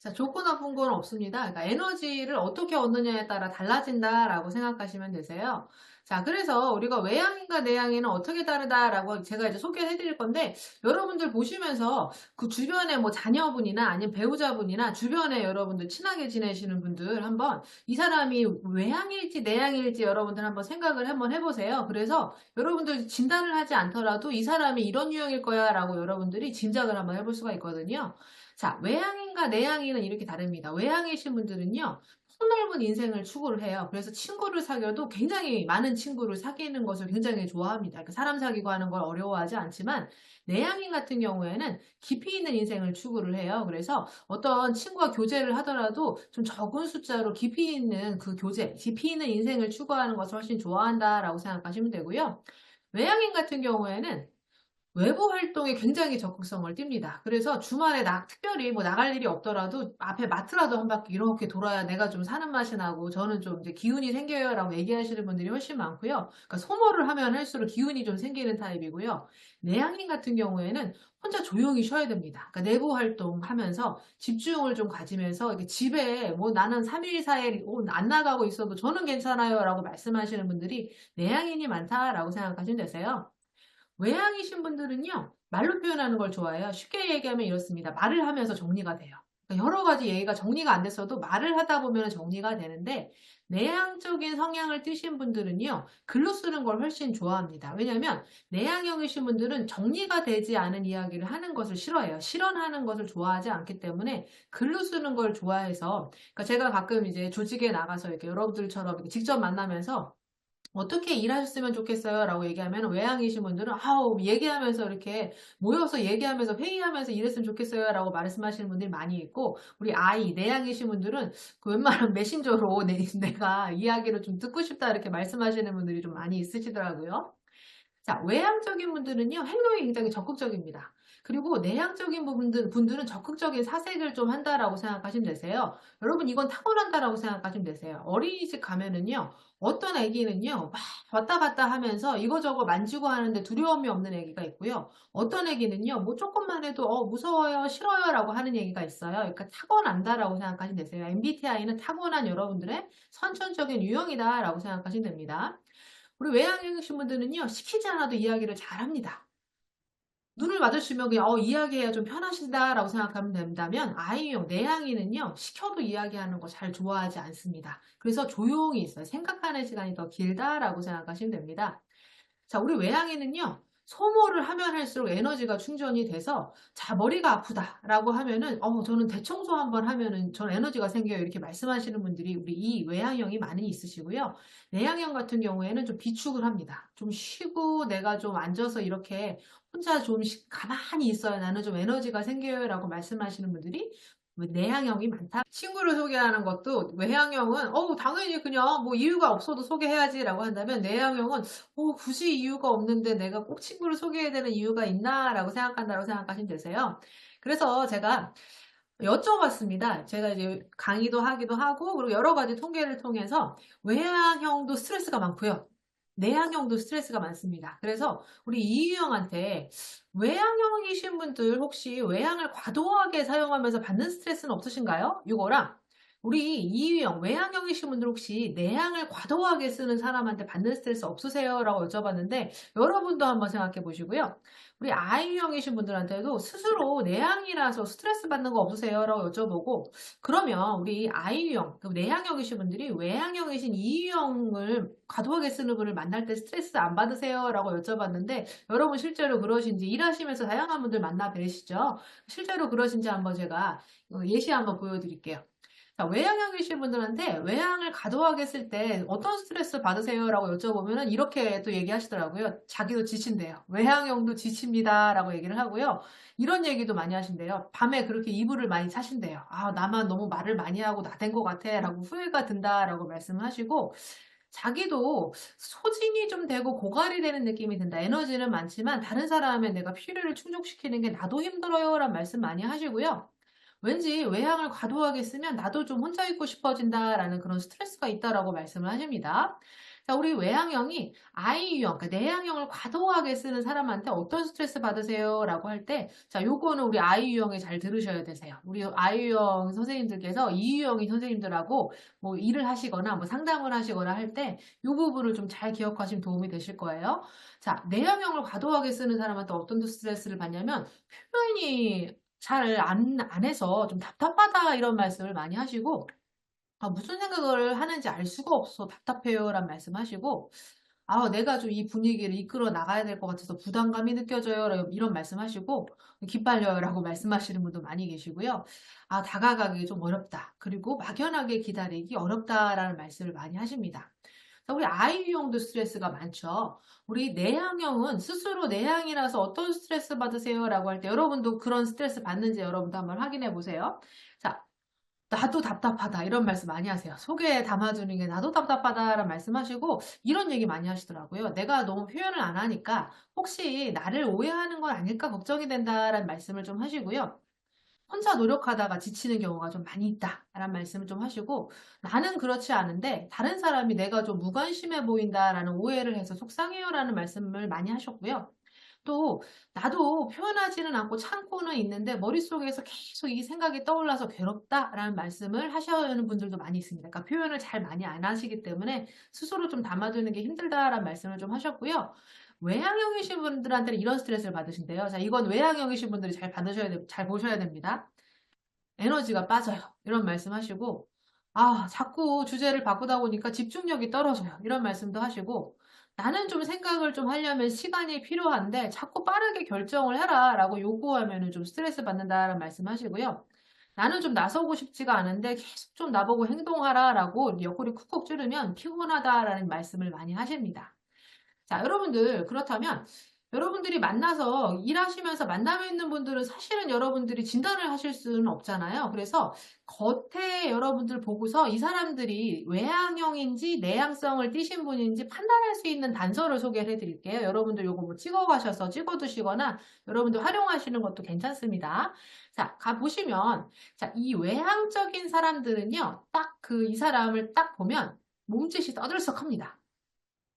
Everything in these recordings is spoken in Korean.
자, 좋고 나쁜 건 없습니다. 그러니까 에너지를 어떻게 얻느냐에 따라 달라진다라고 생각하시면 되세요. 자, 그래서 우리가 외향인과 내향인은 어떻게 다르다라고 제가 이제 소개를 해드릴 건데, 여러분들 보시면서 그 주변에 뭐 자녀분이나 아니면 배우자분이나 주변에 여러분들 친하게 지내시는 분들 한번 이 사람이 외향일지 내향일지 여러분들 한번 생각을 한번 해보세요. 그래서 여러분들 진단을 하지 않더라도 이 사람이 이런 유형일 거야 라고 여러분들이 짐작을 한번 해볼 수가 있거든요. 자, 외향인과 내향인은 이렇게 다릅니다. 외향이신 분들은요, 폭넓은 인생을 추구를 해요. 그래서 친구를 사귀어도 굉장히 많은 친구를 사귀는 것을 굉장히 좋아합니다. 그러니까 사람 사귀고 하는 걸 어려워하지 않지만, 내향인 같은 경우에는 깊이 있는 인생을 추구를 해요. 그래서 어떤 친구와 교제를 하더라도 좀 적은 숫자로 깊이 있는 그 교제, 깊이 있는 인생을 추구하는 것을 훨씬 좋아한다라고 생각하시면 되고요. 외향인 같은 경우에는 외부 활동에 굉장히 적극성을 띱니다. 그래서 주말에 특별히 뭐 나갈 일이 없더라도 앞에 마트라도 한 바퀴 이렇게 돌아야 내가 좀 사는 맛이 나고 저는 좀 이제 기운이 생겨요 라고 얘기하시는 분들이 훨씬 많고요. 그러니까 소모를 하면 할수록 기운이 좀 생기는 타입이고요. 내향인 같은 경우에는 혼자 조용히 쉬어야 됩니다. 그러니까 내부 활동하면서 집중을 좀 가지면서 이렇게 집에 뭐 나는 3일, 4일 안 나가고 있어도 저는 괜찮아요 라고 말씀하시는 분들이 내향인이 많다라고 생각하시면 되세요. 외향이신 분들은요, 말로 표현하는 걸 좋아해요. 쉽게 얘기하면 이렇습니다. 말을 하면서 정리가 돼요. 그러니까 여러 가지 얘기가 정리가 안 됐어도 말을 하다 보면 정리가 되는데, 내향적인 성향을 띠신 분들은요, 글로 쓰는 걸 훨씬 좋아합니다. 왜냐하면 내향형이신 분들은 정리가 되지 않은 이야기를 하는 것을 싫어해요. 실현하는 것을 좋아하지 않기 때문에 글로 쓰는 걸 좋아해서, 그러니까 제가 가끔 이제 조직에 나가서 이렇게 여러분들처럼 이렇게 직접 만나면서 어떻게 일하셨으면 좋겠어요? 라고 얘기하면 외향이신 분들은 아우 얘기하면서 이렇게 모여서 얘기하면서 회의하면서 일했으면 좋겠어요 라고 말씀하시는 분들이 많이 있고, 우리 아이 내향이신 분들은 그 웬만하면 메신저로 내가 이야기를 좀 듣고 싶다 이렇게 말씀하시는 분들이 좀 많이 있으시더라고요. 자, 외향적인 분들은요, 행동이 굉장히 적극적입니다. 그리고 내향적인 분들은 적극적인 사색을 좀 한다라고 생각하시면 되세요. 여러분, 이건 타고난다라고 생각하시면 되세요. 어린이집 가면은요, 어떤 아기는요, 막 왔다 갔다 하면서 이거저거 만지고 하는데 두려움이 없는 아기가 있고요. 어떤 아기는요, 뭐 조금만 해도 무서워요, 싫어요 라고 하는 얘기가 있어요. 그러니까 타고난다라고 생각하시면 되세요. MBTI는 타고난 여러분들의 선천적인 유형이다라고 생각하시면 됩니다. 우리 외향형이신 분들은요, 시키지 않아도 이야기를 잘합니다. 눈을 마주치면 그냥 이야기해야 좀 편하시다라고 생각하면 된다면, I형, 내향인은요, 시켜도 이야기하는 거 잘 좋아하지 않습니다. 그래서 조용히 있어요. 생각하는 시간이 더 길다라고 생각하시면 됩니다. 자, 우리 외향인은요, 소모를 하면 할수록 에너지가 충전이 돼서, 자, 머리가 아프다라고 하면은, 저는 대청소 한번 하면은 저는 에너지가 생겨요. 이렇게 말씀하시는 분들이 우리 이 외향형이 많이 있으시고요. 내향형 같은 경우에는 좀 비축을 합니다. 좀 쉬고 내가 좀 앉아서 이렇게 혼자 좀 가만히 있어야 나는 좀 에너지가 생겨요. 라고 말씀하시는 분들이 내향형이 많다. 친구를 소개하는 것도 외향형은 당연히 그냥 뭐 이유가 없어도 소개해야지라고 한다면, 내향형은 굳이 이유가 없는데 내가 꼭 친구를 소개해야 되는 이유가 있나라고 생각한다고 생각하시면 되세요. 그래서 제가 여쭤봤습니다. 제가 이제 강의도 하기도 하고, 그리고 여러 가지 통계를 통해서 외향형도 스트레스가 많고요. 내향형도 스트레스가 많습니다. 그래서 우리 이유형한테 외향형이신 분들 혹시 외향을 과도하게 사용하면서 받는 스트레스는 없으신가요? 이거랑 우리 이유형, 외향형이신 분들 혹시 내향을 과도하게 쓰는 사람한테 받는 스트레스 없으세요? 라고 여쭤봤는데, 여러분도 한번 생각해 보시고요. 우리 I형이신 분들한테도 스스로 내향이라서 스트레스 받는 거 없으세요? 라고 여쭤보고, 그러면 우리 I형, 내향형이신 분들이 외향형이신 E형을 과도하게 쓰는 분을 만날 때 스트레스 안 받으세요? 라고 여쭤봤는데, 여러분 실제로 그러신지, 일하시면서 다양한 분들 만나 뵈시죠? 실제로 그러신지 한번 제가 예시 한번 보여드릴게요. 자, 외향형이신 분들한테 외향을 과도하게 쓸 때 어떤 스트레스 받으세요? 라고 여쭤보면은 이렇게 또 얘기하시더라고요. 자기도 지친대요. 외향형도 지칩니다. 라고 얘기를 하고요. 이런 얘기도 많이 하신대요. 밤에 그렇게 이불을 많이 사신대요. 아, 나만 너무 말을 많이 하고 나댄 것 같아. 라고 후회가 든다. 라고 말씀을 하시고, 자기도 소진이 좀 되고 고갈이 되는 느낌이 든다. 에너지는 많지만 다른 사람의 내가 필요를 충족시키는 게 나도 힘들어요. 라는 말씀 많이 하시고요. 왠지 외향을 과도하게 쓰면 나도 좀 혼자 있고 싶어진다라는 그런 스트레스가 있다라고 말씀을 하십니다. 자, 우리 외향형이 I 유형, 그러니까 내향형을 과도하게 쓰는 사람한테 어떤 스트레스 받으세요? 라고 할 때, 자, 요거는 우리 I 유형에 잘 들으셔야 되세요. 우리 I 유형 선생님들께서 E 유형인 선생님들하고 뭐 일을 하시거나 뭐 상담을 하시거나 할 때 요 부분을 좀 잘 기억하시면 도움이 되실 거예요. 자, 내향형을 과도하게 쓰는 사람한테 어떤 스트레스를 받냐면 표현이 잘 안 해서 좀 답답하다 이런 말씀을 많이 하시고, 아, 무슨 생각을 하는지 알 수가 없어 답답해요라는 말씀하시고, 아, 내가 좀 이 분위기를 이끌어 나가야 될 것 같아서 부담감이 느껴져요. 이런 말씀하시고, 기빨려요라고 말씀하시는 분도 많이 계시고요. 아, 다가가기 좀 어렵다. 그리고 막연하게 기다리기 어렵다라는 말씀을 많이 하십니다. 자, 우리 I 유형도 스트레스가 많죠. 우리 내향형은 스스로 내향이라서 어떤 스트레스 받으세요라고 할 때 여러분도 그런 스트레스 받는지 여러분도 한번 확인해 보세요. 자, 나도 답답하다 이런 말씀 많이 하세요. 속에 담아두는 게 나도 답답하다라는 말씀하시고 이런 얘기 많이 하시더라고요. 내가 너무 표현을 안 하니까 혹시 나를 오해하는 건 아닐까 걱정이 된다라는 말씀을 좀 하시고요. 혼자 노력하다가 지치는 경우가 좀 많이 있다라는 말씀을 좀 하시고, 나는 그렇지 않은데 다른 사람이 내가 좀 무관심해 보인다라는 오해를 해서 속상해요라는 말씀을 많이 하셨고요. 또 나도 표현하지는 않고 참고는 있는데 머릿속에서 계속 이 생각이 떠올라서 괴롭다라는 말씀을 하시는 분들도 많이 있습니다. 그러니까 표현을 잘 많이 안 하시기 때문에 스스로 좀 담아두는 게 힘들다라는 말씀을 좀 하셨고요. 외향형이신 분들한테는 이런 스트레스를 받으신대요. 자, 이건 외향형이신 분들이 잘 보셔야 됩니다. 에너지가 빠져요. 이런 말씀하시고, 아, 자꾸 주제를 바꾸다 보니까 집중력이 떨어져요. 이런 말씀도 하시고, 나는 좀 생각을 좀 하려면 시간이 필요한데 자꾸 빠르게 결정을 해라라고 요구하면은 좀 스트레스 받는다라는 말씀하시고요. 나는 좀 나서고 싶지가 않은데 계속 좀 나보고 행동하라라고 옆구리 쿡쿡 찌르면 피곤하다라는 말씀을 많이 하십니다. 자, 여러분들, 그렇다면 여러분들이 만나서 일하시면서 만남에 있는 분들은 사실은 여러분들이 진단을 하실 수는 없잖아요. 그래서 겉에 여러분들 보고서 이 사람들이 외향형인지 내향성을 띠신 분인지 판단할 수 있는 단서를 소개를 해드릴게요. 여러분들 요거 뭐 찍어 가셔서 찍어 두시거나 여러분들 활용하시는 것도 괜찮습니다. 자, 가보시면, 자, 이 외향적인 사람들은요, 딱 이 사람을 딱 보면 몸짓이 떠들썩합니다.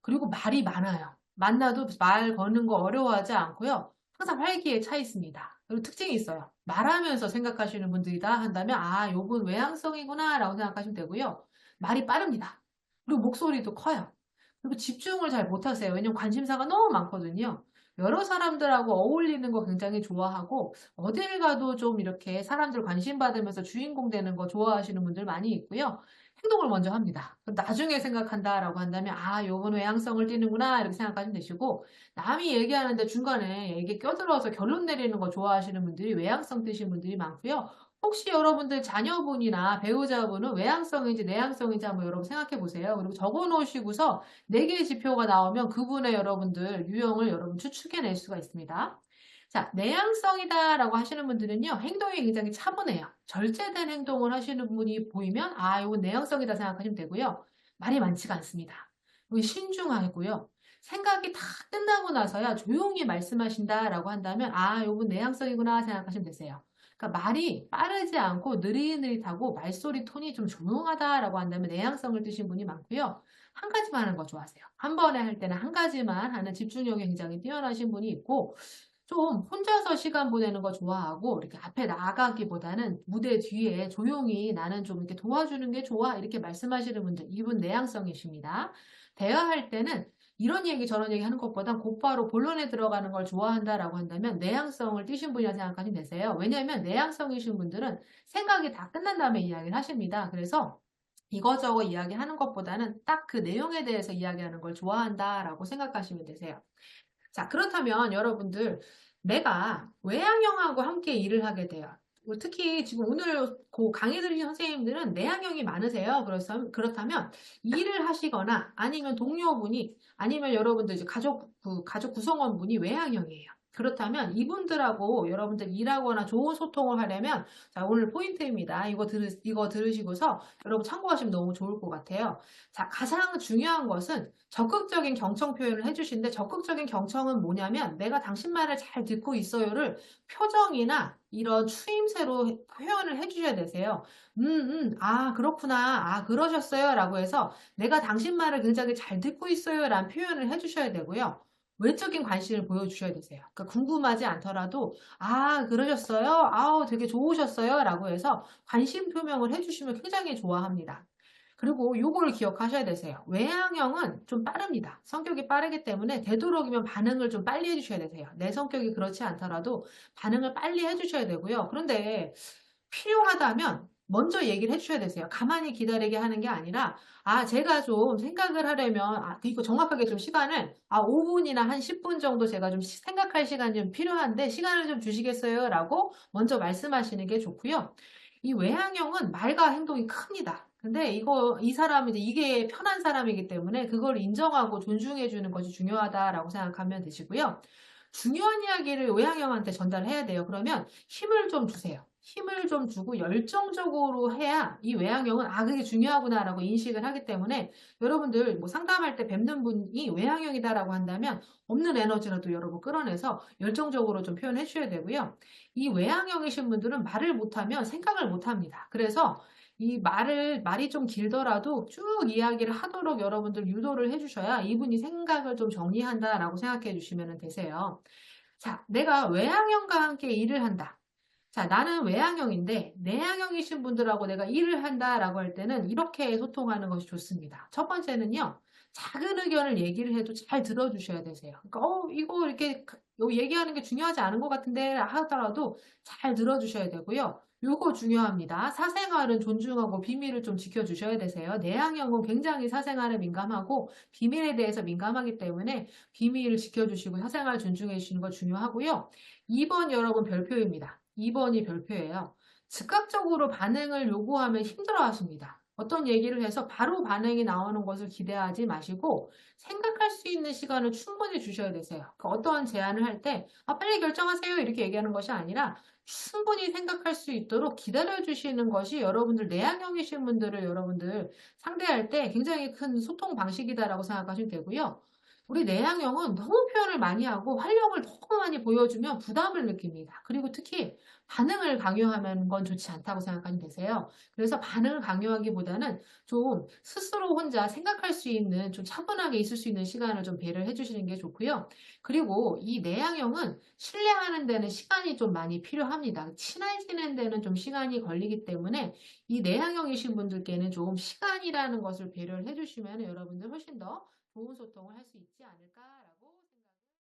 그리고 말이 많아요. 만나도 말 거는 거 어려워하지 않고요. 항상 활기에 차 있습니다. 그리고 특징이 있어요. 말하면서 생각하시는 분들이다 한다면, 아, 요분 외향성이구나 라고 생각하시면 되고요. 말이 빠릅니다. 그리고 목소리도 커요. 그리고 집중을 잘 못하세요. 왜냐면 관심사가 너무 많거든요. 여러 사람들하고 어울리는 거 굉장히 좋아하고, 어딜 가도 좀 이렇게 사람들 관심 받으면서 주인공 되는 거 좋아하시는 분들 많이 있고요. 행동을 먼저 합니다. 그럼 나중에 생각한다라고 한다면, 아, 요건 외향성을 띠는구나, 이렇게 생각하시면 되시고, 남이 얘기하는데 중간에 얘기 껴들어서 결론 내리는 거 좋아하시는 분들이 외향성 띠신 분들이 많고요. 혹시 여러분들 자녀분이나 배우자분은 외향성인지 내향성인지 한번 여러분 생각해 보세요. 그리고 적어 놓으시고서 4개의 지표가 나오면 그분의 여러분들 유형을 여러분 추측해낼 수가 있습니다. 자, 내향성이다라고 하시는 분들은요, 행동이 굉장히 차분해요. 절제된 행동을 하시는 분이 보이면, 아, 이건 내향성이다 생각하시면 되고요. 말이 많지가 않습니다. 그리고 신중하고요. 생각이 다 끝나고 나서야 조용히 말씀하신다라고 한다면, 아, 이건 내향성이구나 생각하시면 되세요. 그러니까 말이 빠르지 않고 느릿느릿하고 말소리 톤이 좀 조용하다라고 한다면 내향성을 띠신 분이 많고요. 한 가지만 하는 거 좋아하세요. 한 번에 할 때는 한 가지만 하는 집중력이 굉장히 뛰어나신 분이 있고, 좀 혼자서 시간 보내는 거 좋아하고 이렇게 앞에 나가기보다는 무대 뒤에 조용히 나는 좀 이렇게 도와주는 게 좋아 이렇게 말씀하시는 분들 이분 내향성이십니다. 대화할 때는 이런 얘기 저런 얘기 하는 것보다 곧바로 본론에 들어가는 걸 좋아한다라고 한다면 내향성을 띠신 분이라 생각하시면 되세요. 왜냐하면 내향성이신 분들은 생각이 다 끝난 다음에 이야기를 하십니다. 그래서 이거저거 이야기하는 것보다는 딱 그 내용에 대해서 이야기하는 걸 좋아한다라고 생각하시면 되세요. 자, 그렇다면 여러분들, 내가 외향형하고 함께 일을 하게 돼요. 특히 지금 오늘 강의 들으신 선생님들은 내향형이 많으세요. 그렇다면 일을 하시거나 아니면 동료분이 아니면 여러분들 이제 가족 구성원분이 외향형이에요. 그렇다면 이분들하고 여러분들 일하거나 좋은 소통을 하려면 자 오늘 포인트입니다. 이거 들으시고서 여러분 참고하시면 너무 좋을 것 같아요. 자 가장 중요한 것은 적극적인 경청 표현을 해 주시는데 적극적인 경청은 뭐냐면 "내가 당신 말을 잘 듣고 있어요."를 표정이나 이런 추임새로 표현을 해 주셔야 되세요. 아 그렇구나. 아 그러셨어요."라고 해서 "내가 당신 말을 굉장히 잘 듣고 있어요."라는 표현을 해 주셔야 되고요. 외적인 관심을 보여주셔야 되세요. 그러니까 궁금하지 않더라도 "아 그러셨어요? 아우 되게 좋으셨어요?"라고 해서 관심 표명을 해 주시면 굉장히 좋아합니다. 그리고 요거를 기억하셔야 되세요. 외향형은 좀 빠릅니다. 성격이 빠르기 때문에 되도록이면 반응을 좀 빨리 해 주셔야 되세요. 내 성격이 그렇지 않더라도 반응을 빨리 해 주셔야 되고요. 그런데 필요하다면 먼저 얘기를 해 주셔야 되세요. 가만히 기다리게 하는 게 아니라 제가 좀 생각을 하려면 이거 정확하게 좀 시간을 5 분이나 한 10분 정도 제가 좀 생각할 시간이 좀 필요한데 시간을 좀 주시겠어요?"라고 먼저 말씀하시는 게 좋고요. 이 외향형은 말과 행동이 큽니다. 근데 이 사람이 이게 편한 사람이기 때문에 그걸 인정하고 존중해 주는 것이 중요하다라고 생각하면 되시고요. 중요한 이야기를 외향형한테 전달해야 돼요. 그러면 힘을 좀 주세요. 힘을 좀 주고 열정적으로 해야 이 외향형은 '아 그게 중요하구나.'라고 인식을 하기 때문에 여러분들 뭐 상담할 때 뵙는 분이 외향형이다라고 한다면 없는 에너지라도 여러분 끌어내서 열정적으로 좀 표현해 주셔야 되고요. 이 외향형이신 분들은 말을 못하면 생각을 못합니다. 그래서 말이 좀 길더라도 쭉 이야기를 하도록 여러분들 유도를 해 주셔야 이분이 생각을 좀 정리한다라고 생각해 주시면 되세요. 자, 내가 외향형과 함께 일을 한다. 자, 나는 외향형인데 내향형이신 분들하고 내가 일을 한다라고 할 때는 이렇게 소통하는 것이 좋습니다. 첫 번째는요. 작은 의견을 얘기를 해도 잘 들어 주셔야 되세요. 그러니까 이거 이렇게 얘기하는 게 중요하지 않은 것 같은데 하더라도 잘 들어 주셔야 되고요. 요거 중요합니다. 사생활은 존중하고 비밀을 좀 지켜 주셔야 되세요. 내향형은 굉장히 사생활에 민감하고 비밀에 대해서 민감하기 때문에 비밀을 지켜 주시고 사생활 존중해 주시는 거 중요하고요. 2번 여러분 별표입니다. 2 번이 별표예요. 즉각적으로 반응을 요구하면 힘들어하십니다. 어떤 얘기를 해서 바로 반응이 나오는 것을 기대하지 마시고 생각할 수 있는 시간을 충분히 주셔야 되세요. 어떠한 제안을 할 때 빨리 결정하세요." 이렇게 얘기하는 것이 아니라 충분히 생각할 수 있도록 기다려 주시는 것이 여러분들 내향형이신 분들을 여러분들 상대할 때 굉장히 큰 소통 방식이다라고 생각하시면 되고요. 우리 내향형은 너무 표현을 많이 하고 활력을 너무 많이 보여주면 부담을 느낍니다. 그리고 특히 반응을 강요하는 건 좋지 않다고 생각하면 되세요. 그래서 반응을 강요하기보다는 좀 스스로 혼자 생각할 수 있는 좀 차분하게 있을 수 있는 시간을 좀 배려해 주시는 게 좋고요. 그리고 이 내향형은 신뢰하는 데는 시간이 좀 많이 필요합니다. 친해지는 데는 좀 시간이 걸리기 때문에 이 내향형이신 분들께는 좀 시간이라는 것을 배려를 해 주시면 여러분들 훨씬 더 좋은 소통을 할 수 있지 않을까